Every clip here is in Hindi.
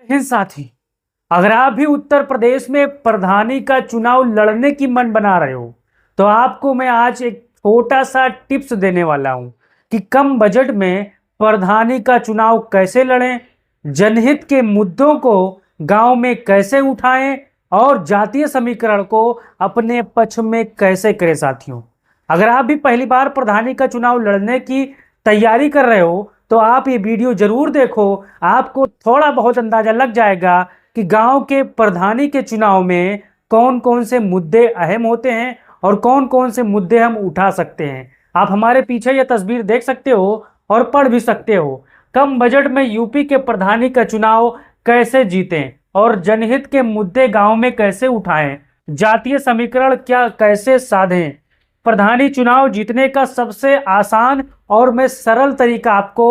हिंद साथी, अगर आप भी उत्तर प्रदेश में प्रधानी का चुनाव लड़ने की मन बना रहे हो तो आपको मैं आज एक छोटा सा टिप्स देने वाला हूं कि कम बजट में प्रधानी का चुनाव कैसे लड़ें, जनहित के मुद्दों को गांव में कैसे उठाएं और जातीय समीकरण को अपने पक्ष में कैसे करें। साथियों, अगर आप भी पहली बार प्रधानी का चुनाव लड़ने की तैयारी कर रहे हो तो आप ये वीडियो जरूर देखो। आपको थोड़ा बहुत अंदाजा लग जाएगा कि गांव के प्रधानी के चुनाव में कौन कौन से मुद्दे अहम होते हैं और कौन कौन से मुद्दे हम उठा सकते हैं। आप हमारे पीछे यह तस्वीर देख सकते हो और पढ़ भी सकते हो। कम बजट में यूपी के प्रधानी का चुनाव कैसे जीतें और जनहित के मुद्दे गांव में कैसे उठाएं, जातीय समीकरण क्या कैसे साधें। प्रधानी चुनाव जीतने का सबसे आसान और मैं सरल तरीका आपको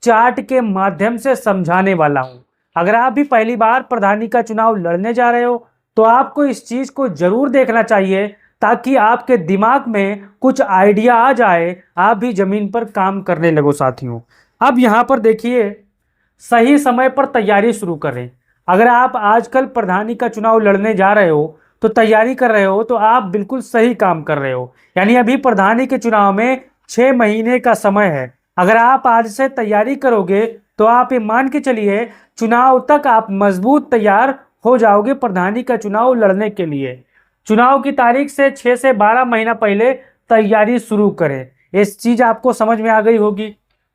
चार्ट के माध्यम से समझाने वाला हूं। अगर आप भी पहली बार प्रधानी का चुनाव लड़ने जा रहे हो तो आपको इस चीज को जरूर देखना चाहिए ताकि आपके दिमाग में कुछ आइडिया आ जाए, आप भी जमीन पर काम करने लगो। साथियों, अब यहाँ पर देखिए, सही समय पर तैयारी शुरू करें। अगर आप आजकल प्रधानी का चुनाव लड़ने जा रहे हो तो तैयारी कर रहे हो तो आप बिल्कुल सही काम कर रहे हो। यानी अभी प्रधानी के चुनाव में 6 महीने का समय है। अगर आप आज से तैयारी करोगे तो आप ये मान के चलिए चुनाव तक आप मजबूत तैयार हो जाओगे प्रधानी का चुनाव लड़ने के लिए। चुनाव की तारीख से 6 से 12 महीना पहले तैयारी शुरू करें। इस चीज आपको समझ में आ गई होगी।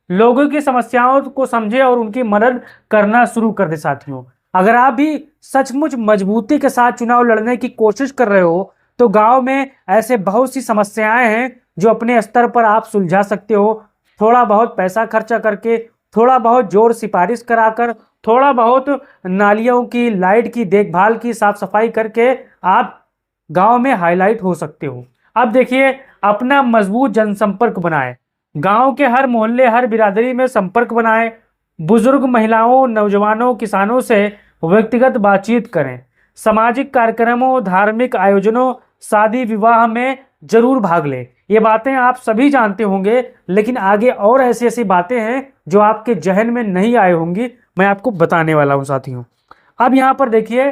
लोगों की समस्याओं को समझे और उनकी मदद करना शुरू कर दे। साथियों, अगर आप भी सचमुच मजबूती के साथ चुनाव लड़ने की कोशिश कर रहे हो तो गांव में ऐसे बहुत सी समस्याएं हैं जो अपने स्तर पर आप सुलझा सकते हो। थोड़ा बहुत पैसा खर्चा करके, थोड़ा बहुत जोर सिफारिश कराकर, थोड़ा बहुत नालियों की, लाइट की देखभाल की, साफ सफाई करके आप गांव में हाईलाइट हो सकते हो। अब देखिए, अपना मजबूत जनसंपर्क बनाएं। गांव के हर मोहल्ले, हर बिरादरी में संपर्क बनाएं। बुजुर्ग, महिलाओं, नौजवानों, किसानों से व्यक्तिगत बातचीत करें। सामाजिक कार्यक्रमों, धार्मिक आयोजनों, शादी विवाह में जरूर भाग लें। ये बातें आप सभी जानते होंगे, लेकिन आगे और ऐसी ऐसी बातें हैं जो आपके जहन में नहीं आई होंगी, मैं आपको बताने वाला हूं। साथियों, अब यहाँ पर देखिए,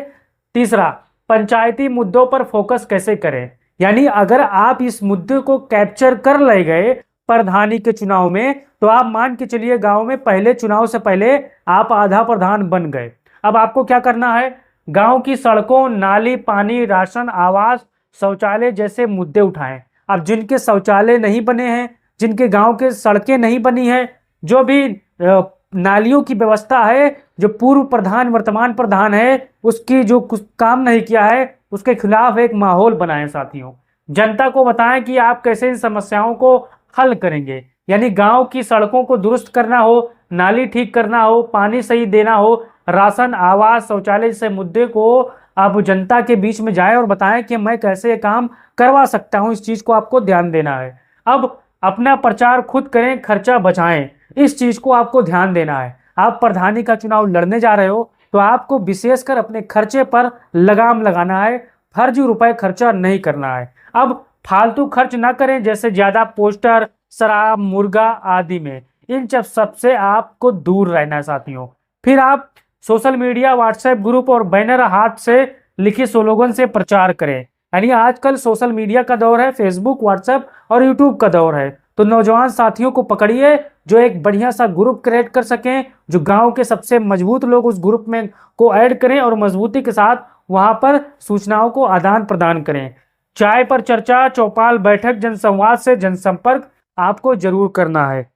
तीसरा, पंचायती मुद्दों पर फोकस कैसे करें। यानी अगर आप इस मुद्दे को कैप्चर कर ले गए प्रधानी के चुनाव में तो आप मान के चलिए गांव में पहले चुनाव से पहले आप आधा प्रधान बन गए। अब आपको क्या करना है, गांव की सड़कों, नाली, पानी, राशन, आवास, शौचालय जैसे मुद्दे उठाएं। अब जिनके शौचालय नहीं बने हैं, जिनके गांव के सड़कें नहीं बनी है, जो भी नालियों की व्यवस्था है, जो पूर्व प्रधान वर्तमान प्रधान है उसकी जो कुछ काम नहीं किया है, उसके खिलाफ एक माहौल बनाएं। साथियों, जनता को बताएं कि आप कैसे इन समस्याओं को हल करेंगे। यानी गांव की सड़कों को दुरुस्त करना हो, नाली ठीक करना हो, पानी सही देना हो, राशन, आवास, शौचालय जैसे मुद्दे को आप जनता के बीच में जाएं और बताएं कि मैं कैसे ये काम करवा सकता हूं। इस चीज को आपको ध्यान देना है। अब अपना प्रचार खुद करें, खर्चा बचाएं। इस चीज को आपको ध्यान देना है। आप प्रधानी का चुनाव लड़ने जा रहे हो तो आपको विशेषकर अपने खर्चे पर लगाम लगाना है। फर्जी रुपए खर्चा नहीं करना है। अब फालतू खर्च ना करें, जैसे ज्यादा पोस्टर, शराब, मुर्गा आदि में। इन सबसे आपको दूर रहना है। साथियों, फिर आप सोशल मीडिया, व्हाट्सएप ग्रुप और बैनर हाथ से लिखी स्लोगन से प्रचार करें। यानी आजकल सोशल मीडिया का दौर है, फेसबुक, व्हाट्सएप और यूट्यूब का दौर है। तो नौजवान साथियों को पकड़िए जो एक बढ़िया सा ग्रुप क्रिएट कर सकें, जो गांव के सबसे मजबूत लोग उस ग्रुप में को ऐड करें और मजबूती के साथ वहां पर सूचनाओं को आदान प्रदान करें। चाय पर चर्चा, चौपाल बैठक, जनसंवाद से जनसंपर्क आपको जरूर करना है।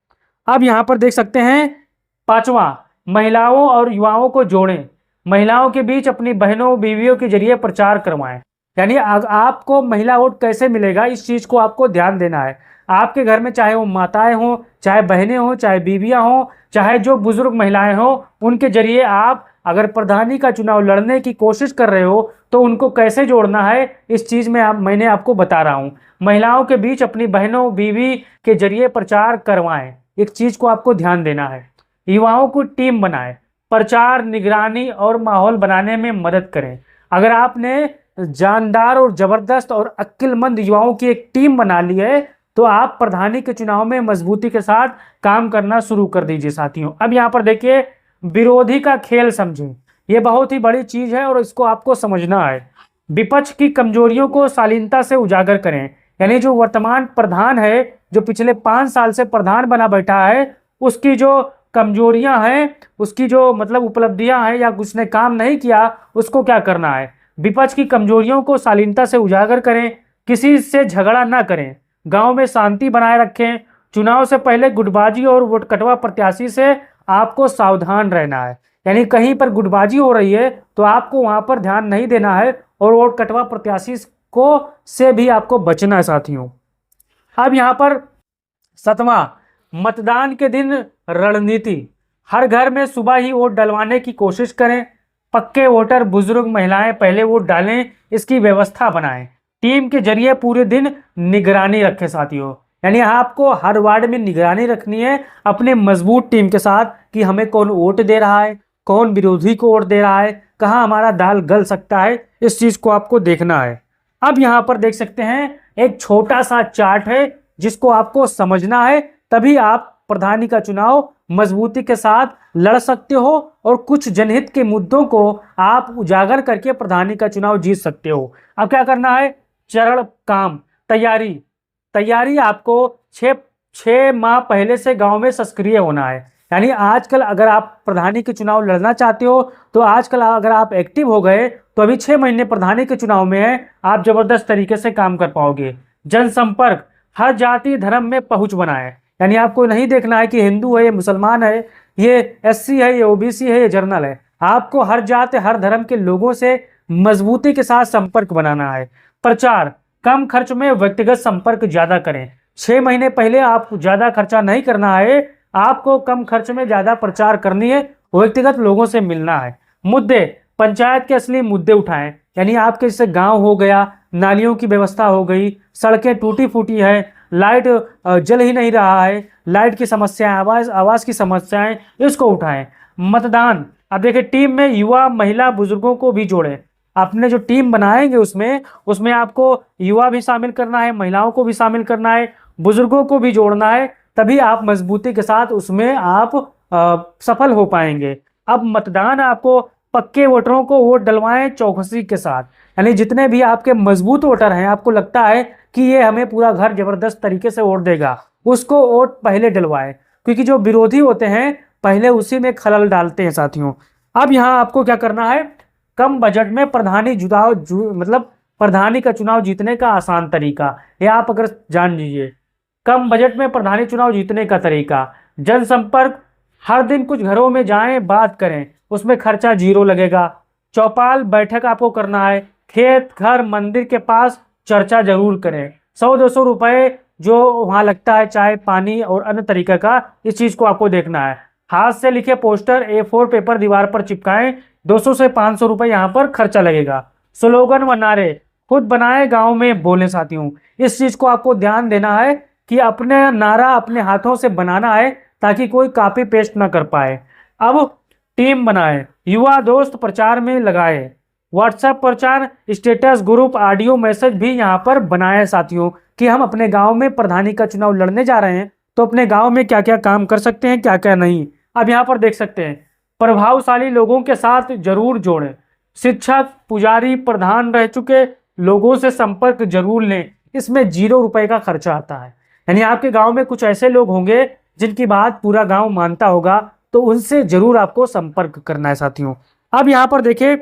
अब यहाँ पर देख सकते हैं, पांचवा, महिलाओं और युवाओं को जोड़ें। महिलाओं के बीच अपनी बहनों, बीवियों के जरिए प्रचार करवाएं। यानी आपको महिला वोट कैसे मिलेगा, इस चीज को आपको ध्यान देना है। आपके घर में चाहे वो माताएं हों, चाहे बहनें हों, चाहे बीवियां हों, चाहे जो बुजुर्ग महिलाएं हों, उनके जरिए आप अगर प्रधानी का चुनाव लड़ने की कोशिश कर रहे हो तो उनको कैसे जोड़ना है, इस चीज में मैंने आपको बता रहा हूं। महिलाओं के बीच अपनी बहनों, बीवी के जरिए प्रचार करवाएं। एक चीज को आपको ध्यान देना है। युवाओं को टीम बनाएं, प्रचार, निगरानी और माहौल बनाने में मदद करें। अगर आपने जानदार और जबरदस्त और अक्लमंद युवाओं की एक टीम बना ली है तो आप प्रधानी के चुनाव में मजबूती के साथ काम करना शुरू कर दीजिए। साथियों, अब यहाँ पर देखिए, विरोधी का खेल समझें। ये बहुत ही बड़ी चीज है और इसको आपको समझना है। विपक्ष की कमजोरियों को शालीनता से उजागर करें, यानी जो वर्तमान प्रधान है, जो पिछले 5 साल से प्रधान बना बैठा है, उसकी जो कमजोरियां हैं, उसकी जो मतलब उपलब्धियां हैं या उसने काम नहीं किया, उसको क्या करना है। विपक्ष की कमजोरियों को शालीनता से उजागर करें, किसी से झगड़ा ना करें, गांव में शांति बनाए रखें, चुनाव से पहले गुटबाजी और वोटकटवा प्रत्याशी से आपको सावधान रहना है। यानी कहीं पर गुटबाजी हो रही है तो आपको वहां पर ध्यान नहीं देना है और वोटकटवा प्रत्याशी को से भी आपको बचना है साथियों। अब यहाँ पर 7वां, मतदान के दिन रणनीति। हर घर में सुबह ही वोट डलवाने की कोशिश करें। पक्के वोटर, बुजुर्ग, महिलाएं पहले वोट डालें, इसकी व्यवस्था बनाएं। टीम के जरिए पूरे दिन निगरानी रखें साथियों, यानी आपको हर वार्ड में निगरानी रखनी है अपने मजबूत टीम के साथ कि हमें कौन वोट दे रहा है, कौन विरोधी को वोट दे रहा है, कहाँ हमारा दाल गल सकता है, इस चीज को आपको देखना है। अब यहाँ पर देख सकते हैं एक छोटा सा चार्ट है जिसको आपको समझना है, तभी आप प्रधानी का चुनाव मजबूती के साथ लड़ सकते हो और कुछ जनहित के मुद्दों को आप उजागर करके प्रधानी का चुनाव जीत सकते हो। अब क्या करना है, चरण काम, तैयारी आपको 6 माह पहले से गांव में सक्रिय होना है। यानी आजकल अगर आप प्रधानी के चुनाव लड़ना चाहते हो तो आजकल अगर आप एक्टिव हो गए तो अभी 6 महीने प्रधानी के चुनाव में है, आप जबरदस्त तरीके से काम कर पाओगे। जनसंपर्क, हर जाति धर्म में पहुंच बनाए, यानी आपको नहीं देखना है कि हिंदू है, ये मुसलमान है, ये एससी है, ये ओबीसी है, ये जर्नल है। आपको हर जाति हर धर्म के लोगों से मजबूती के साथ संपर्क बनाना है। प्रचार, कम खर्च में व्यक्तिगत संपर्क ज्यादा करें। 6 महीने पहले आप ज्यादा खर्चा नहीं करना है, आपको कम खर्च में ज्यादा प्रचार करनी है, व्यक्तिगत लोगों से मिलना है। मुद्दे, पंचायत के असली मुद्दे उठाएं, यानी आपके जैसे गांव हो गया, नालियों की व्यवस्था हो गई, सड़कें टूटी फूटी है, लाइट जल ही नहीं रहा है, लाइट की समस्याएं, आवाज की समस्याएं, इसको उठाएं। मतदान, अब देखिए टीम में युवा, महिला, बुजुर्गों को भी जोड़ें। आपने जो टीम बनाएंगे उसमें आपको युवा भी शामिल करना है, महिलाओं को भी शामिल करना है, बुजुर्गों को भी जोड़ना है, तभी आप मजबूती के साथ उसमें आप सफल हो पाएंगे। अब मतदान, आपको पक्के वोटरों को वोट डलवाएं चौकसी के साथ, यानी जितने भी आपके मजबूत वोटर हैं, आपको लगता है कि ये हमें पूरा घर जबरदस्त तरीके से वोट देगा, उसको वोट पहले डलवाएं, क्योंकि जो विरोधी होते हैं पहले उसी में खलल डालते हैं साथियों। अब यहाँ आपको क्या करना है, कम बजट में मतलब प्रधानी का चुनाव जीतने का आसान तरीका, ये आप अगर जान लीजिए। कम बजट में प्रधानी चुनाव जीतने का तरीका, जनसंपर्क, हर दिन कुछ घरों में जाएं, बात करें, उसमें खर्चा 0 लगेगा। चौपाल बैठक आपको करना है, खेत, घर, मंदिर के पास चर्चा जरूर करें। 100-200 रुपए जो वहां लगता है, चाय, पानी और अन्य तरीके का, इस चीज को आपको देखना है। हाथ से लिखे पोस्टर A4 पेपर दीवार पर चिपकाएं, 200 से 500 रुपए यहाँ पर खर्चा लगेगा। स्लोगन व नारे खुद बनाए, गांव में बोले साथियों, इस चीज को आपको ध्यान देना है कि अपने नारा अपने हाथों से बनाना है ताकि कोई कॉपी पेस्ट ना कर पाए। अब टीम बनाए, युवा दोस्त प्रचार में लगाए, व्हाट्सएप प्रचार, स्टेटस ग्रुप, ऑडियो मैसेज भी यहाँ पर बनाए साथियों कि हम अपने गांव में प्रधानी का चुनाव लड़ने जा रहे हैं तो अपने गांव में क्या क्या काम कर सकते हैं, क्या क्या नहीं। अब यहाँ पर देख सकते हैं, प्रभावशाली लोगों के साथ जरूर जोड़ें, शिक्षक, पुजारी, प्रधान रह चुके लोगों से संपर्क जरूर लें, इसमें 0 रुपए का खर्चा आता है। यानी आपके गांव में कुछ ऐसे लोग होंगे जिनकी बात पूरा गांव मानता होगा, तो उनसे जरूर आपको संपर्क करना है साथियों। अब यहाँ पर देखिए,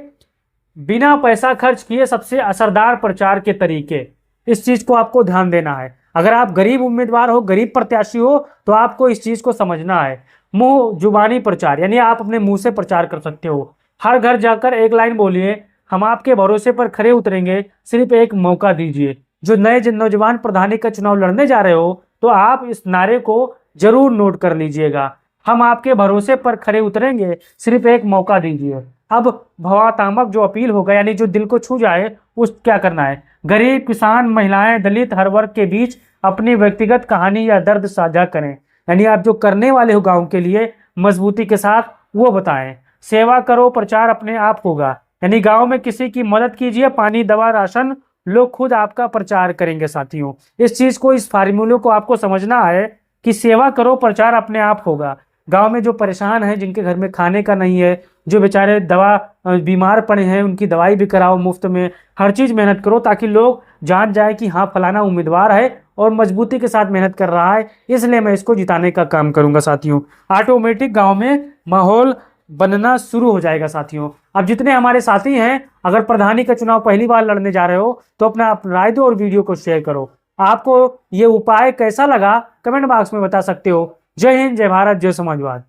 बिना पैसा खर्च किए सबसे असरदार प्रचार के तरीके, इस चीज को आपको ध्यान देना है। अगर आप गरीब उम्मीदवार हो, गरीब प्रत्याशी हो, तो आपको इस चीज को समझना है। मुंह जुबानी प्रचार, यानी आप अपने मुंह से प्रचार कर सकते हो। हर घर जाकर एक लाइन बोलिए, हम आपके भरोसे पर खरे उतरेंगे, सिर्फ एक मौका दीजिए। जो नए नौजवान प्रधानी का चुनाव लड़ने जा रहे हो तो आप इस नारे को जरूर नोट कर लीजिएगा, हम आपके भरोसे पर खरे उतरेंगे, सिर्फ एक मौका दीजिए। अब भावात्मक जो अपील होगा, यानी जो दिल को छू जाए, उस क्या करना है, गरीब, किसान, महिलाएं, दलित, हर वर्ग के बीच अपनी व्यक्तिगत कहानी या दर्द साझा करें, यानी आप जो करने वाले हो गांव के लिए मजबूती के साथ वो बताएं। सेवा करो, प्रचार अपने आप होगा, यानी गांव में किसी की मदद कीजिए, पानी, दवा, राशन, लोग खुद आपका प्रचार करेंगे साथियों। इस चीज को, इस फार्मूले को आपको समझना है कि सेवा करो, प्रचार अपने आप होगा। गांव में जो परेशान है, जिनके घर में खाने का नहीं है, जो बेचारे बीमार पड़े हैं उनकी दवाई भी कराओ मुफ्त में, हर चीज़ मेहनत करो ताकि लोग जान जाए कि हाँ फलाना उम्मीदवार है और मजबूती के साथ मेहनत कर रहा है, इसलिए मैं इसको जिताने का काम करूंगा साथियों। ऑटोमेटिक गांव में माहौल बनना शुरू हो जाएगा साथियों। अब जितने हमारे साथी हैं, अगर प्रधानी का चुनाव पहली बार लड़ने जा रहे हो तो अपना राय दो और वीडियो को शेयर करो। आपको ये उपाय कैसा लगा कमेंट बॉक्स में बता सकते हो। जय हिंद, जय भारत, जय समाजवाद।